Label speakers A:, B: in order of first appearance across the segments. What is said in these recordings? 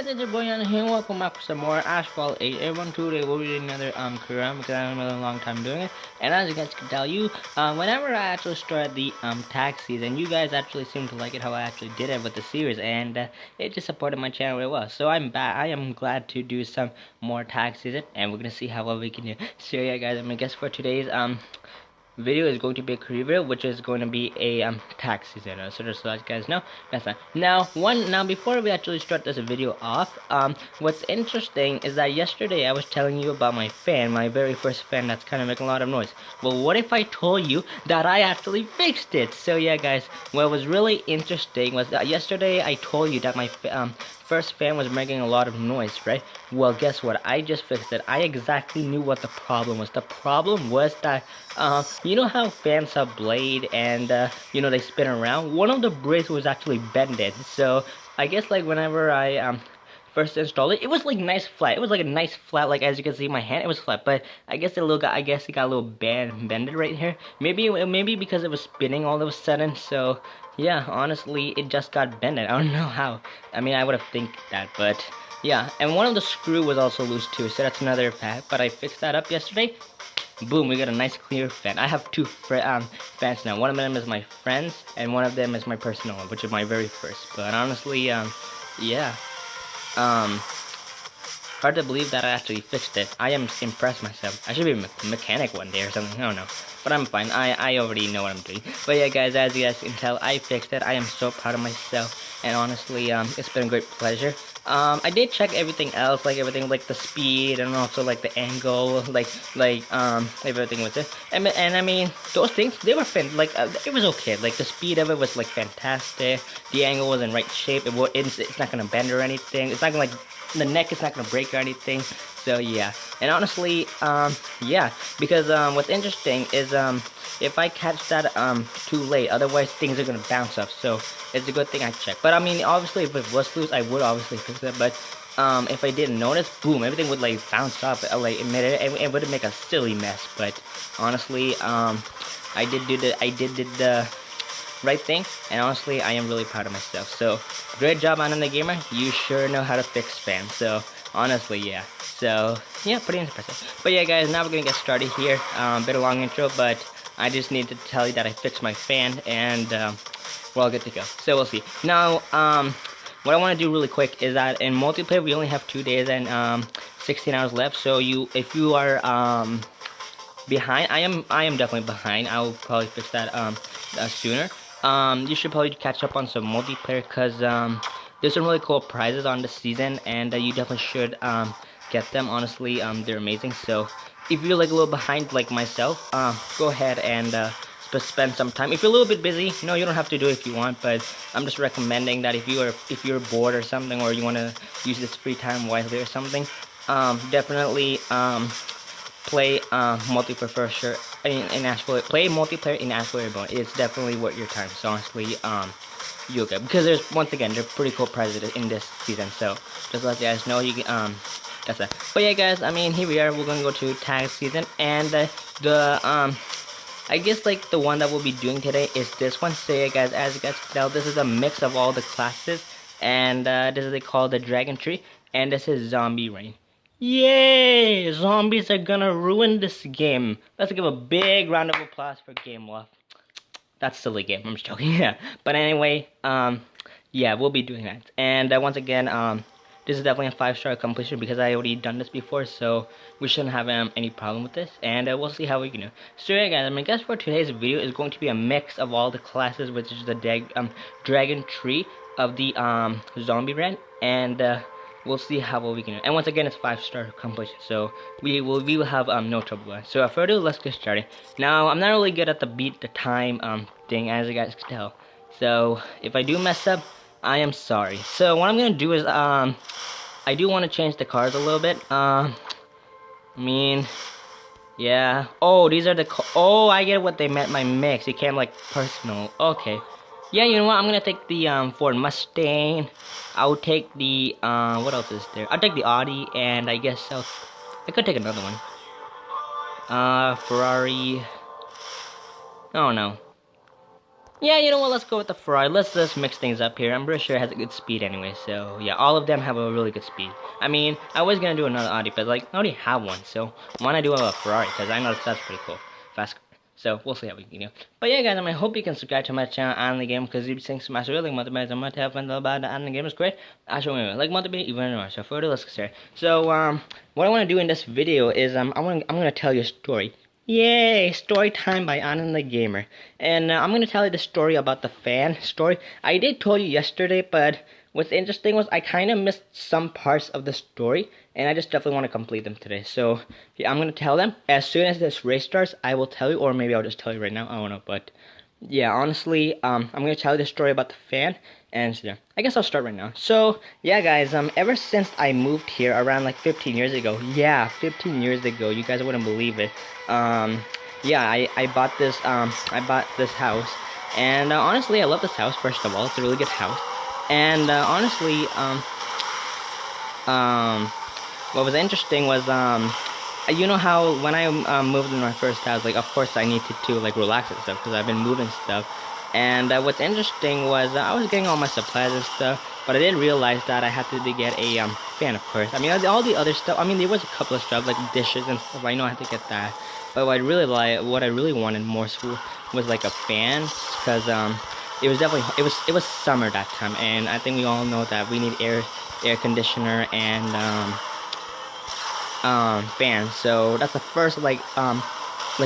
A: guys, it's your boy on here. Welcome back for some more Asphalt 8 Airborne. Today we'll be doing another career because I have a long time doing it. And as you guys can tell whenever I actually started the tag season, you guys actually seem to like it how I actually did it with the series, and it just supported my channel really well. So I'm back. I am glad to do some more tag season, and we're gonna see how well we can do. So yeah, guys, I'm gonna guess for today's video is going to be a career video, which is going to be a tax season. So just to let you guys know, that's fine. Now before we actually start this video off, what's interesting is that yesterday I was telling you about my fan, my very first fan that's kind of making a lot of noise. Well, what if I told you that I actually fixed it? So yeah, guys, what was really interesting was that yesterday I told you that my first fan was making a lot of noise, right? Well, guess what? I just fixed it. I exactly knew what the problem was. The problem was that, you know how fans have blade and, you know, they spin around? One of the braids was actually bended. So, I guess, like, whenever I, first installed it, it was like nice flat. It was like a nice flat, like as you can see my hand, it was flat. But I guess it got a little bended right here. Maybe because it was spinning all of a sudden. So yeah, honestly, it just got bended. I don't know how. I mean, I would have think that, but yeah. And one of the screw was also loose too. So that's another fact. But I fixed that up yesterday. Boom, we got a nice clear fan. I have two fans now. One of them is my friend's, and one of them is my personal one, which is my very first. But honestly, yeah. Hard to believe that I actually fixed it. I am impressed myself. I should be a mechanic one day or something. I don't know. But I'm fine. I already know what I'm doing. But yeah, guys, as you guys can tell, I fixed it. I am so proud of myself. And honestly, it's been a great pleasure. I did check everything else, like everything, like the speed and also like the angle, like everything was there. And I mean, those things, they were like, it was okay. Like the speed of it was like fantastic. The angle was in right shape. It's not gonna bend or anything. It's not gonna like, the neck is not gonna break or anything. So yeah, and honestly, yeah, because what's interesting is if I catch that too late, otherwise things are gonna bounce up. So it's a good thing I checked. But I mean, obviously, if it was loose, I would obviously fix it. But if I didn't notice, boom, everything would like bounce up, like it would make a silly mess. But honestly, I did the right thing, and honestly, I am really proud of myself. So great job, Anand the Gamer. You sure know how to fix fans. So honestly, yeah. So yeah, pretty impressive. But yeah, guys, now we're gonna get started here. Bit of long intro, but I just need to tell you that I fixed my fan, and we're all good to go. So we'll see. Now, what I want to do really quick is that in multiplayer we only have 2 days and 16 hours left. So if you are behind, I am definitely behind. I will probably fix that sooner. You should probably catch up on some multiplayer because there's some really cool prizes on this season, and you definitely should get them. Honestly, they're amazing. So if you're like a little behind like myself, go ahead and spend some time. If you're a little bit busy, no, you don't have to do it if you want, but I'm just recommending that if you're bored or something, or you want to use this free time wisely or something, definitely play multiplayer for sure. In Asphalt, play multiplayer in Asphalt Airborne. It's definitely worth your time. So honestly, you'll get, because there's, once again, there's pretty cool prizes in this season. So just let you guys know, you can that's that. But yeah, guys, I mean, here we are. We're gonna go to tag season, and I guess like the one that we'll be doing today is this one. So yeah, guys, as you guys can tell, this is a mix of all the classes, and this is called the Dragon Tree, and this is Zombie Rain. Yay! Zombies are gonna ruin this game. Let's give a big round of applause for Game Love. That's a silly game. I'm just joking. Yeah. But anyway, yeah, we'll be doing that. And once again, this is definitely a 5-star completion because I already done this before, so we shouldn't have any problem with this. And we'll see how we can do. So yeah, guys, I guess for today's video is going to be a mix of all the classes, which is the Dragon Tree of the Zombie Ren, and we'll see how well we can do. And once again, it's 5-star completion, so we will have no trouble. So without further ado, let's get started. Now, I'm not really good at the beat the time thing, as you guys can tell. So if I do mess up, I am sorry. So what I'm gonna do is I do want to change the cars a little bit. I mean, yeah. Oh, these are the oh, I get what they meant by mix. It came like personal. Okay. Yeah, you know what? I'm gonna take the Ford Mustang. I'll take the what else is there? I'll take the Audi, and I guess I could take another one. Ferrari. Oh no. Yeah, you know what, let's go with the Ferrari. Let's just mix things up here. I'm pretty sure it has a good speed anyway, so yeah, all of them have a really good speed. I mean, I was gonna do another Audi, but like, I already have one, so why not do a Ferrari, because I know that's pretty cool. Fast car. So, we'll see how we can do. But yeah, guys, I hope you can subscribe to my channel on the game, because you'll be saying smash really motivated. I'm going to have fun about the on the game is great. I show me like motivate even more. So, further, let's get started. So, what I want to do in this video is, I'm gonna tell you a story. Yay! Story time by Anand the Gamer. And I'm gonna tell you the story about the fan story. I did tell you yesterday, but what's interesting was I kind of missed some parts of the story, and I just definitely want to complete them today. So yeah, I'm gonna tell them as soon as this race starts. I will tell you, or maybe I'll just tell you right now. I don't know, but yeah, honestly, I'm gonna tell you the story about the fan, and yeah, I guess I'll start right now. So yeah, guys, ever since I moved here around like 15 years ago, yeah, 15 years ago, you guys wouldn't believe it. Yeah, I bought this house, and honestly, I love this house. First of all, it's a really good house, and honestly, what was interesting was you know how when I moved in my first house, like of course I needed to like relax and stuff because I've been moving stuff. And what's interesting was I was getting all my supplies and stuff, but I didn't realize that I had to get a fan, of course. I mean, all the other stuff. I mean, there was a couple of stuff like dishes and stuff. I know I had to get that, but what I really wanted more so was like a fan, because it was definitely it was summer that time, and I think we all know that we need air conditioner and fan. So that's the first like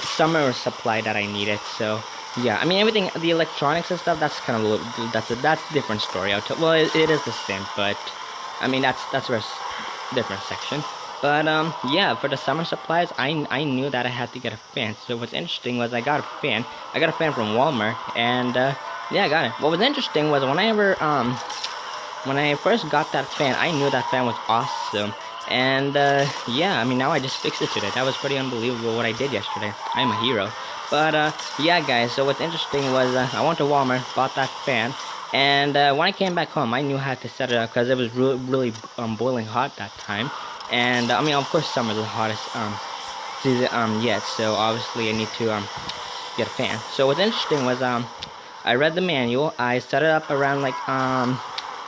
A: summer supply that I needed. So yeah, I mean everything, the electronics and stuff, that's kind of that's a different story. Well, it is the same, but I mean that's a different section. But yeah, for the summer supplies, I knew that I had to get a fan. So what's interesting was I got a fan. I got a fan from Walmart, and yeah, I got it. What was interesting was when I first got that fan, I knew that fan was awesome. And yeah, I mean now I just fixed it today. That was pretty unbelievable what I did yesterday. I'm a hero. But yeah, guys, so what's interesting was I went to Walmart, bought that fan, and when I came back home, I knew how to set it up because it was really boiling hot that time. And I mean, of course, summer's the hottest season yet, so obviously I need to get a fan. So what's interesting was I read the manual. I set it up around like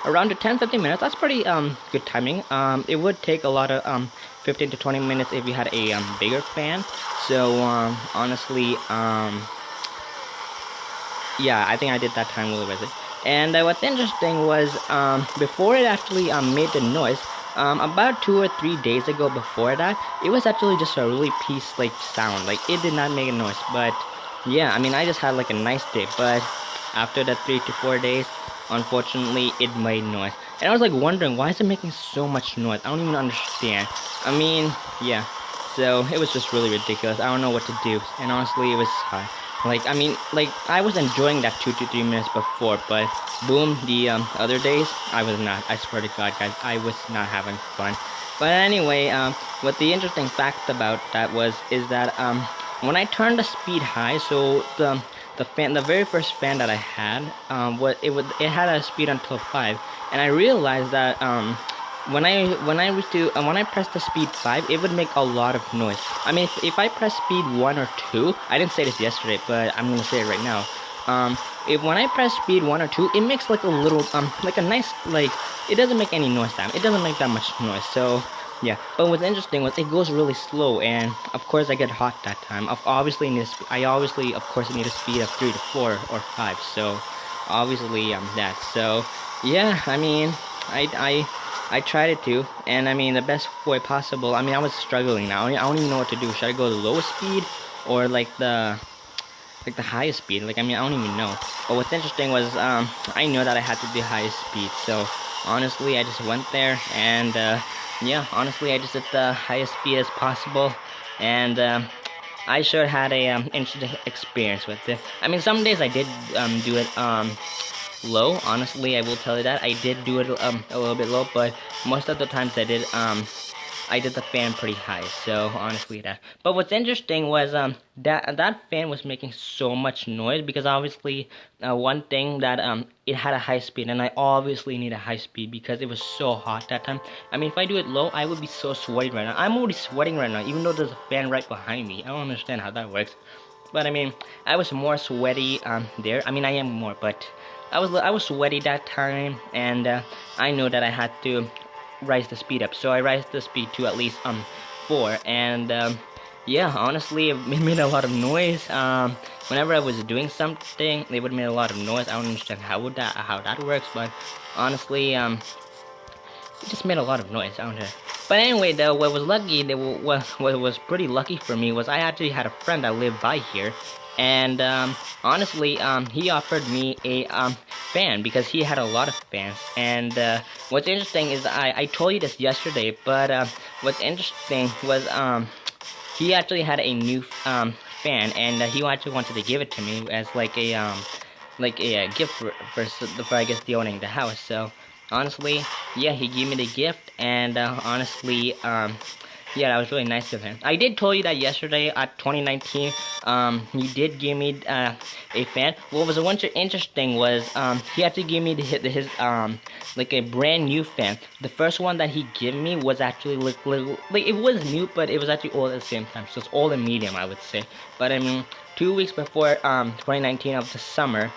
A: around 10-15 minutes. That's pretty good timing. It would take a lot of 15 to 20 minutes if you had a bigger fan. So honestly, yeah, I think I did that time really with it. And what's interesting was before it actually made the noise, about 2 or 3 days ago before that, it was actually just a really peace like sound. Like it did not make a noise. But yeah, I mean I just had like a nice day. But after the 3 to 4 days, unfortunately, it made noise. And I was like wondering, why is it making so much noise? I don't even understand. I mean, yeah. So, it was just really ridiculous. I don't know what to do. And honestly, it was hard. Like, I mean, like, I was enjoying that 2 to 3 minutes before. But, boom, the other days, I was not. I swear to God, guys, I was not having fun. But anyway, what the interesting fact about that is that, when I turned the speed high, so the very first fan that I had, it had a speed until 5, and I realized that when I pressed the speed 5, it would make a lot of noise. I mean, if I press speed 1 or 2, I didn't say this yesterday, but I'm gonna say it right now. When I press speed 1 or 2, it makes like a little like a nice, like, it doesn't make any noise. It doesn't make that much noise. So yeah, but what's interesting was it goes really slow, and of course I get hot that time. I obviously of course need a speed of 3 to 4 or 5. So obviously that. So yeah, I mean I tried it too, and I mean the best way possible. I mean I was struggling now. I don't even know what to do. Should I go to the lowest speed or like the highest speed? Like, I mean I don't even know. But what's interesting was I knew that I had to do highest speed. So honestly I just went there, and yeah, honestly, I just did the highest speed as possible, and I sure had a interesting experience with it. I mean, some days I did do it low. Honestly, I will tell you that I did do it a little bit low, but most of the times I did the fan pretty high. So honestly, that. But what's interesting was that fan was making so much noise because obviously one thing that it had a high speed, and I obviously need a high speed because it was so hot that time. I mean, if I do it low, I would be so sweaty right now. I'm already sweating right now, even though there's a fan right behind me. I don't understand how that works. But I mean, I was more sweaty there. I mean, I am more, but I was sweaty that time, and I knew that I had to rise the speed up. So I raised the speed to at least 4, and yeah, honestly, it made a lot of noise. Whenever I was doing something, it would make a lot of noise. I don't understand how that works, but honestly, it just made a lot of noise. I don't know. But anyway, though, what was lucky, what was pretty lucky for me was I actually had a friend that lived by here, and honestly, he offered me a fan because he had a lot of fans. And what's interesting is I told you this yesterday, but what's interesting was he actually had a new fan, and he actually wanted to give it to me as like a gift for I guess the owning the house. So honestly, yeah, he gave me the gift, and honestly, yeah, that was really nice of him. I did tell you that yesterday at 2019, he did give me a fan. What was interesting was he actually gave me his like a brand new fan. The first one that he gave me was actually like it was new, but it was actually all at the same time. So it's all in medium, I would say. But I mean, 2 weeks before 2019 of the summer,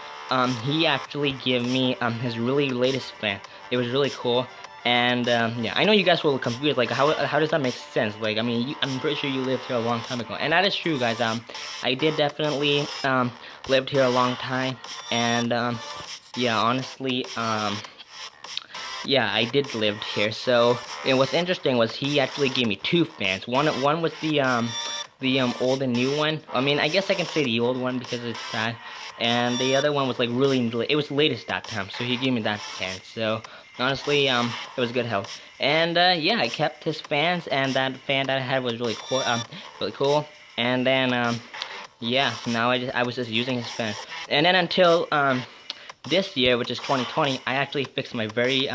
A: he actually gave me his really latest fan. It was really cool. And yeah, I know you guys will confused, like how does that make sense? Like, I mean, I'm pretty sure you lived here a long time ago, and that is true, guys. I did definitely lived here a long time, and yeah, honestly, yeah, I did lived here. So, and what's interesting was he actually gave me 2 fans. One was the old and new one. I mean, I guess I can say the old one because it's sad. And the other one was like really, it was latest that time, so he gave me that fan. So honestly, it was good help. And yeah, I kept his fans, and that fan that I had was really cool. Really cool. And then yeah, now I was just using his fan. And then until this year, which is 2020, I actually fixed my very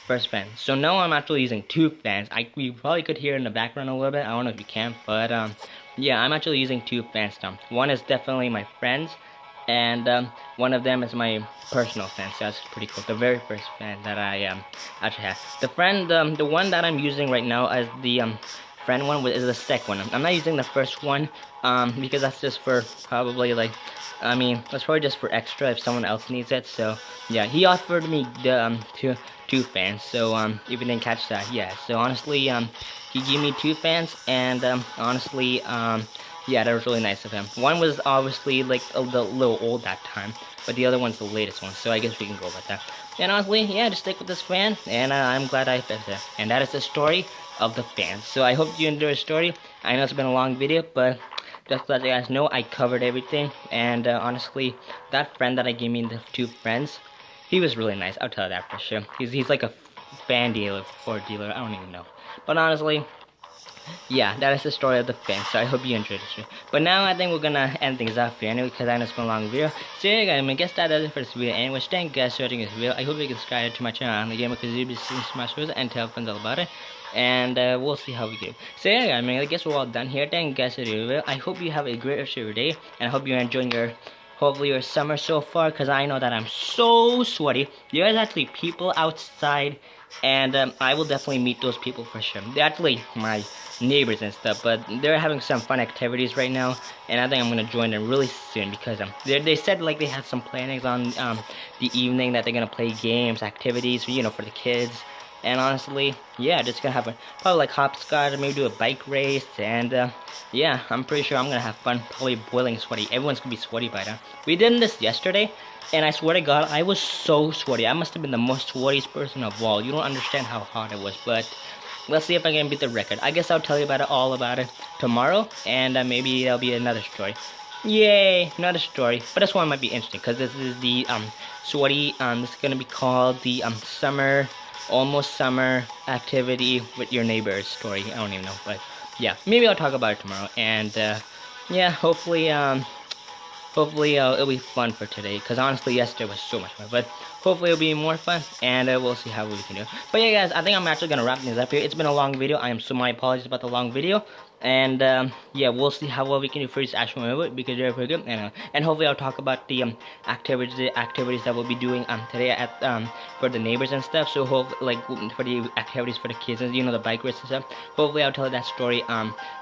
A: first fan. So now I'm actually using 2 fans. You probably could hear in the background a little bit. I don't know if you can, but yeah, I'm actually using 2 fans now. One is definitely my friend's, and one of them is my personal fan. So that's pretty cool. The very first fan that I actually have. The one that I'm using right now as the friend one is the second one. I'm not using the first one because that's just for probably like, I mean, that's probably just for extra if someone else needs it. So yeah, he offered me the two fans. So if you didn't catch that, yeah. So honestly, he gave me 2 fans, and honestly, yeah, that was really nice of him. One was obviously like a little old that time, but the other one's the latest one. So I guess we can go with that. And honestly, yeah, just stick with this fan, and I'm glad I fixed it. And that is the story of the fans. So I hope you enjoyed the story. I know it's been a long video, but just to let you guys know, I covered everything. And honestly, that friend that I gave me the 2 friends, he was really nice. I'll tell you that for sure. He's like a fan dealer, Ford dealer. I don't even know. But honestly, yeah, that is the story of the fans. So I hope you enjoyed this video. But now I think we're gonna end things off here anyway, because I know it's been a long video. So yeah, guys, I guess that does it for this video. Anyways, thank you guys for watching this video. I hope you can subscribe to my channel on the game, because you'll be seeing smash videos and tell friends all about it. And we'll see how we do. So yeah, guys, I guess we're all done here. Thank you guys for the video. I hope you have a great rest of your day, and I hope you're enjoying hopefully your summer so far, because I know that I'm so sweaty. There's actually people outside, and I will definitely meet those people for sure. They're actually my neighbors and stuff, but they're having some fun activities right now, and I think I'm gonna join them really soon, because they said like they had some plannings on the evening that they're gonna play games, activities, you know, for the kids. And honestly, yeah, just gonna have probably like hopscotch, maybe do a bike race, and yeah, I'm pretty sure I'm gonna have fun, probably boiling sweaty. Everyone's gonna be sweaty by now. We did this yesterday, and I swear to God, I was so sweaty. I must have been the most sweatiest person of all. You don't understand how hot it was, but let's see if I can beat the record. I guess I'll tell you all about it tomorrow, and maybe there'll be another story. Yay, another story. But this one might be interesting, because this is the sweaty. This is gonna be called the almost summer activity with your neighbors story. I don't even know, but yeah, maybe I'll talk about it tomorrow. And yeah, hopefully it'll be fun for today, because honestly yesterday was so much fun, but hopefully it'll be more fun, and we'll see how we can do. But yeah, guys, I think I'm actually gonna wrap things up here. It's been a long video. My apologies about the long video. And yeah, we'll see how well we can do for this actual movie, because they're pretty good. And hopefully I'll talk about the activities that we'll be doing today at for the neighbors and stuff. So like for the activities for the kids, and you know, the bike race and stuff. Hopefully I'll tell that story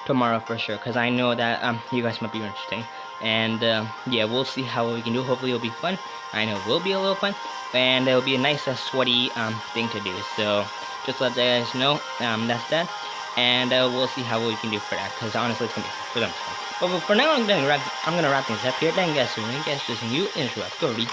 A: tomorrow for sure, because I know that you guys might be interesting. And yeah, we'll see how we can do. Hopefully it'll be fun. I know it will be a little fun, and it'll be a nice sweaty thing to do. So just let you guys know that's that, and we'll see how we can do for that. Because honestly, it's gonna be for them. But for now, I'm gonna wrap things up here. Thank you guys for watching. Guys, just new intro. Go ready.